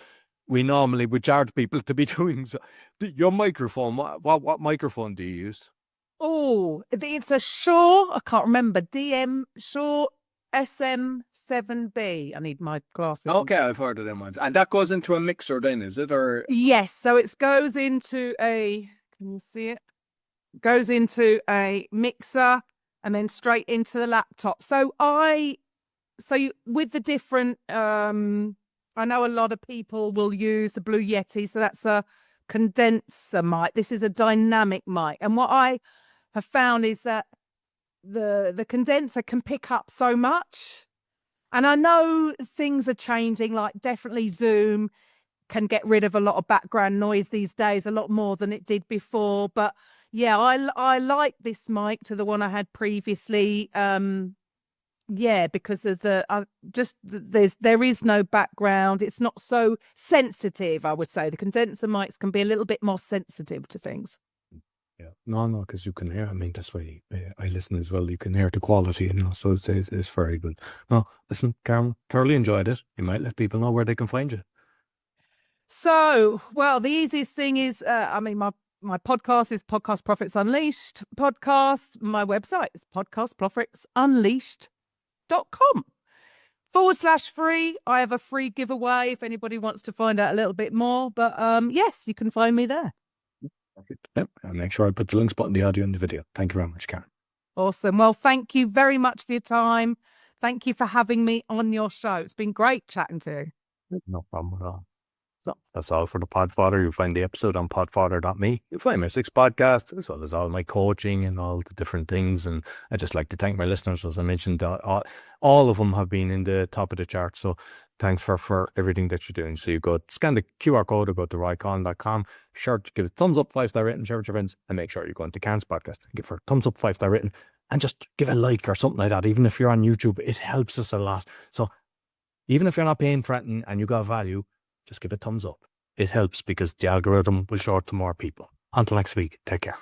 we normally would charge people to be doing. So, your microphone, what microphone do you use? Oh, it's a Shure. I can't remember. DM Shure SM7B. I need my glasses. Okay, I've heard of them ones. And that goes into a mixer then, is it? Or yes, so it goes into a, can you see it? Goes into a mixer and then straight into the laptop. So with the different, I know a lot of people will use the Blue Yeti. So that's a condenser mic. This is a dynamic mic. And what I have found is that the condenser can pick up so much. And I know things are changing, like definitely Zoom can get rid of a lot of background noise these days, a lot more than it did before. But yeah, I like this mic to the one I had previously. Yeah, because of there is no background. It's not so sensitive, I would say. The condenser mics can be a little bit more sensitive to things. yeah, no, because you can hear. I mean, that's why I listen as well. You can hear the quality, So it's very good. No, listen, Karen, thoroughly enjoyed it. You might let people know where they can find you. So, well, the easiest thing is, I mean, my podcast is Podcast Profits Unleashed podcast. My website is podcastprofitsunleashed.com/free. I have a free giveaway if anybody wants to find out a little bit more. But yes, you can find me there. Yep, I'll make sure I put the links button, the audio in the video. Thank you very much, Karen. Awesome. Well, thank you very much for your time. Thank you for having me on your show. It's been great chatting to you. No problem at all. So that's all for the Podfather. You'll find the episode on podfather.me. You'll find my 6 podcasts, as well as all my coaching and all the different things. And I just like to thank my listeners. As I mentioned, all of them have been in the top of the chart. So thanks for everything that you're doing. So you go scan the QR code or go to roycon.com. Be sure to give it a thumbs up, 5-star rating, share with your friends, and make sure you go into Karen's podcast and give her a thumbs up, 5-star rating, and just give a like or something like that. Even if you're on YouTube, it helps us a lot. So even if you're not paying for it and you got value, just give it a thumbs up. It helps because the algorithm will show it to more people. Until next week, take care.